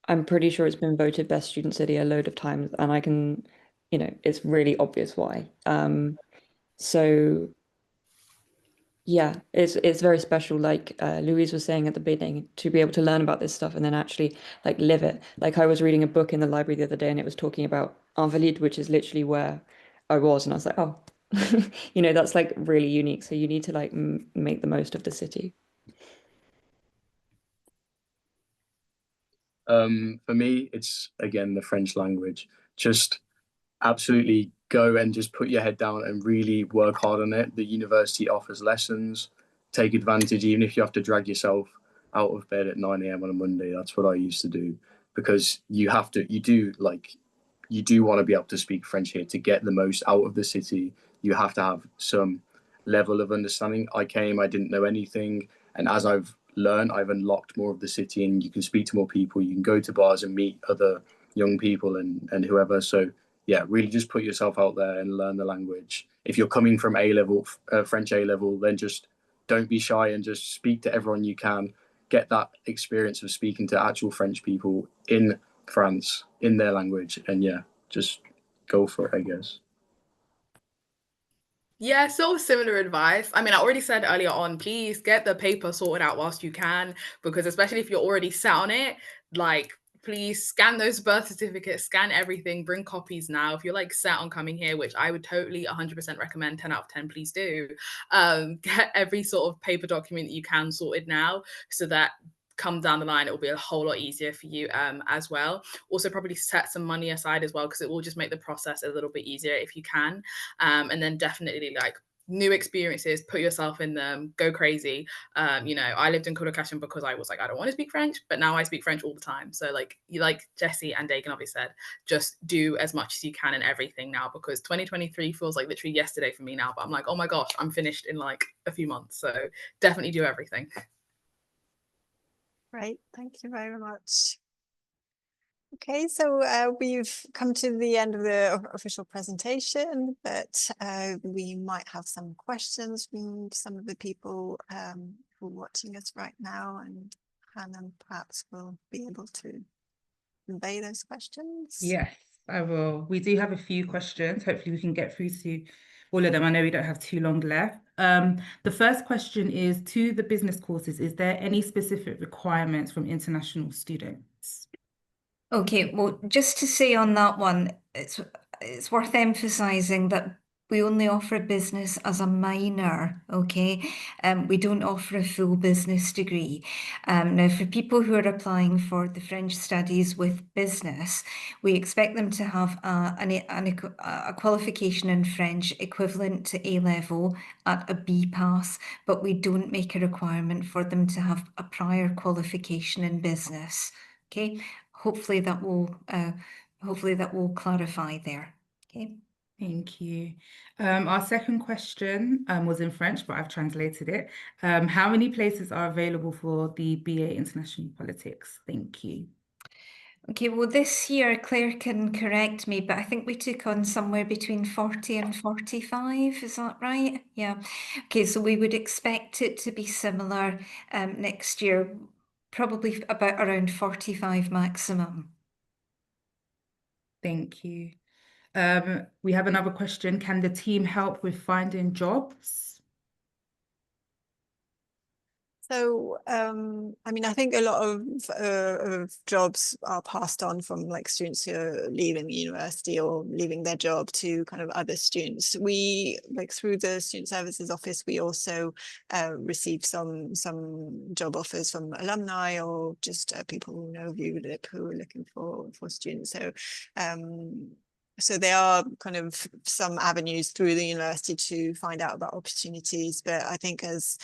I'm pretty sure it's been voted best student city a load of times, and I can, it's really obvious why. So yeah, it's very special. Like Louise was saying at the beginning, to be able to learn about this stuff and then actually live it. Like I was reading a book in the library the other day, and it was talking about Invalides, which is literally where I was, and I was like, oh, that's really unique. So you need to make the most of the city. For me, it's again the French language. Just absolutely go and just put your head down and really work hard on it. The university offers lessons. Take advantage, even if you have to drag yourself out of bed at 9 a.m. on a Monday. That's what I used to do, because you do want to be able to speak French here to get the most out of the city. You have to have some level of understanding. I didn't know anything, and as I've learned, I've unlocked more of the city, and you can speak to more people. You can go to bars and meet other young people and whoever. So yeah, really just put yourself out there and learn the language. If you're coming from French A level, then just don't be shy and just speak to everyone you can. Get that experience of speaking to actual French people in France in their language, and yeah, just go for it, I guess. Yeah, so similar advice. I mean, I already said earlier on, please get the paper sorted out whilst you can, because especially if you're already sat on it, please scan those birth certificates, scan everything, bring copies now. If you're set on coming here, which I would totally 100% recommend, 10 out of 10, please do. Get every sort of paper document that you can sorted now, so that come down the line, it will be a whole lot easier for you as well. Also, probably set some money aside as well, because it will just make the process a little bit easier if you can. And then definitely new experiences, put yourself in them, go crazy. I lived in Colocation because I was I don't want to speak French, but now I speak French all the time. So Jessie and Dagan obviously said, just do as much as you can in everything now, because 2023 feels like literally yesterday for me now, but I'm oh my gosh, I'm finished in a few months. So definitely do everything. Great, thank you very much. Okay, so we've come to the end of the official presentation, but we might have some questions from some of the people who are watching us right now, and Hannah perhaps will be able to convey those questions. Yes, I will. We do have a few questions. Hopefully we can get through to all of them. I know we don't have too long left. The first question is, to the business courses, is there any specific requirements from international students? Okay, well, just to say on that one, it's worth emphasising that we only offer business as a minor, okay? We don't offer a full business degree. Now, for people who are applying for the French studies with business, we expect them to have a qualification in French equivalent to A-level at a B pass, but we don't make a requirement for them to have a prior qualification in business, okay? Hopefully that will clarify there. Okay. Thank you. Our second question was in French, but I've translated it. How many places are available for the BA International Politics? Thank you. Okay, well, this year, Claire can correct me, but I think we took on somewhere between 40 and 45, is that right? Yeah. Okay, so we would expect it to be similar next year, probably about around 45 maximum. Thank you. We have another question. Can the team help with finding jobs? So, I mean, I think a lot of jobs are passed on from like students who are leaving the university or leaving their job to kind of other students. We, like through the Student Services Office, we also receive some job offers from alumni or just people who know ULIP who are looking for students. So, so there are kind of some avenues through the university to find out about opportunities, but I think as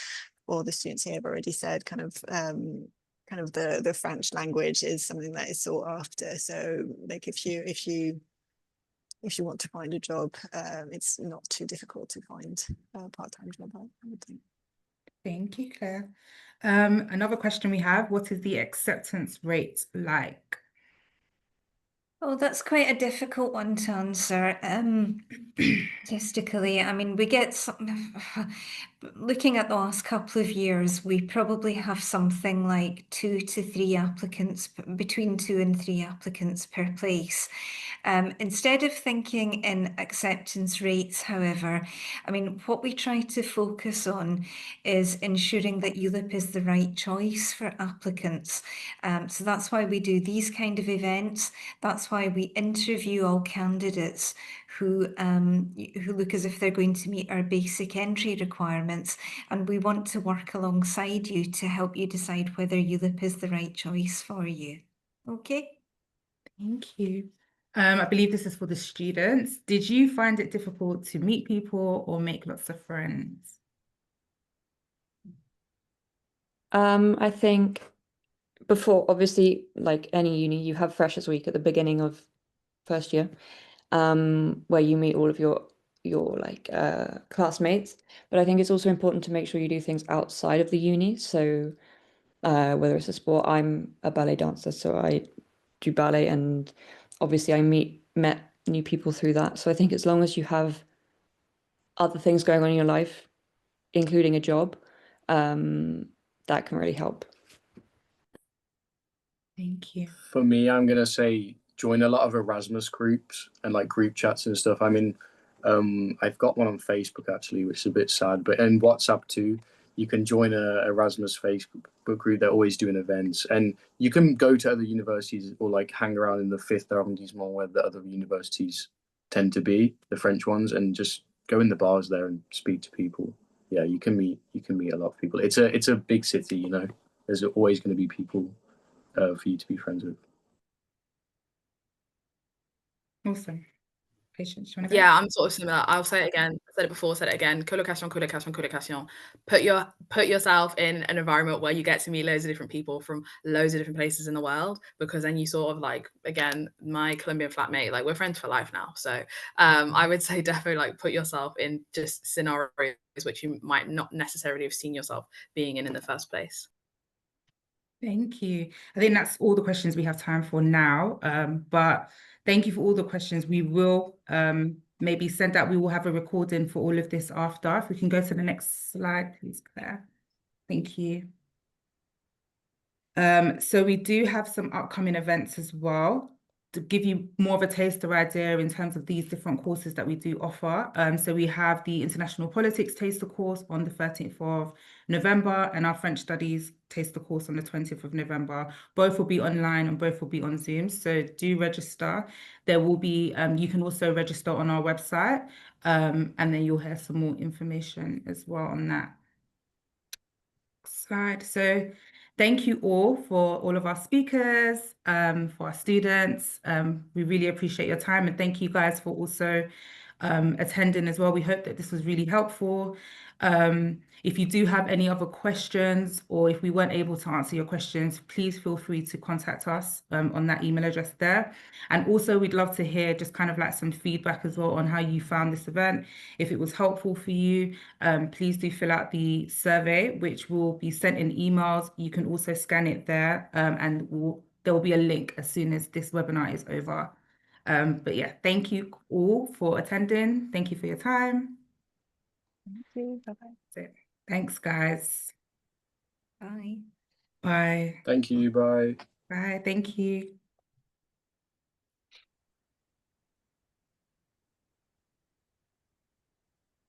all the students here have already said, kind of the French language is something that is sought after. So like if you want to find a job, it's not too difficult to find a part-time job, I would think. Thank you, Claire. Another question we have, what is the acceptance rate like? Oh, that's quite a difficult one to answer. Statistically, I mean, we get some, looking at the last couple of years, we probably have something like 2 to 3 applicants, between 2 and 3 applicants per place. Instead of thinking in acceptance rates, however, I mean, what we try to focus on is ensuring that ULIP is the right choice for applicants. So that's why we do these kind of events. That's why we interview all candidates who look as if they're going to meet our basic entry requirements, and we want to work alongside you to help you decide whether ULIP is the right choice for you. Okay. Thank you. I believe this is for the students. Did you find it difficult to meet people or make lots of friends? I think before, obviously, like any uni, you have Freshers Week at the beginning of first year, where you meet all of your like classmates. But I think it's also important to make sure you do things outside of the uni. So whether it's a sport, I'm a ballet dancer, so I do ballet, and obviously I met new people through that. So I think as long as you have other things going on in your life, including a job, that can really help. Thank you. For me, I'm gonna say join a lot of Erasmus groups and like group chats and stuff. I mean, I've got one on Facebook actually, which is a bit sad, but in WhatsApp too, you can join a Erasmus Facebook group. They're always doing events, and you can go to other universities or like hang around in the fifth arrondissement where the other universities tend to be, the French ones, and just go in the bars there and speak to people. Yeah, you can meet a lot of people. It's a big city, you know. There's always going to be people for you to be friends with. Awesome. Patience, do you want to go? Yeah, I'm sort of similar. I'll say it again. I said it before, said it again. Colocation, colocation, colocation. Put yourself in an environment where you get to meet loads of different people from loads of different places in the world, because then you sort of like, again, my Colombian flatmate, like we're friends for life now. So I would say definitely like put yourself in just scenarios which you might not necessarily have seen yourself being in the first place. Thank you. I think that's all the questions we have time for now. But thank you for all the questions. We will maybe send out, we will have a recording for all of this after. If we can go to the next slide, please, Claire. Thank you. So we do have some upcoming events as well to give you more of a taste or idea in terms of these different courses that we do offer. So we have the International Politics Taster course on the 13th of November and our French Studies Taster course on the 20th of November. Both will be online and both will be on Zoom. So do register. There will be, you can also register on our website, and then you'll hear some more information as well on that slide. So thank you all for all of our speakers, for our students. We really appreciate your time, and thank you guys for also attending as well. We hope that this was really helpful. If you do have any other questions, or if we weren't able to answer your questions, please feel free to contact us on that email address there. And also, we'd love to hear just kind of like some feedback as well on how you found this event. If it was helpful for you, please do fill out the survey, which will be sent in emails. You can also scan it there, and there will be a link as soon as this webinar is over. But yeah, thank you all for attending. Thank you for your time. Thank you. Bye-bye. That's it. Thanks, guys. Bye. Bye. Thank you. Bye. Bye. Thank you.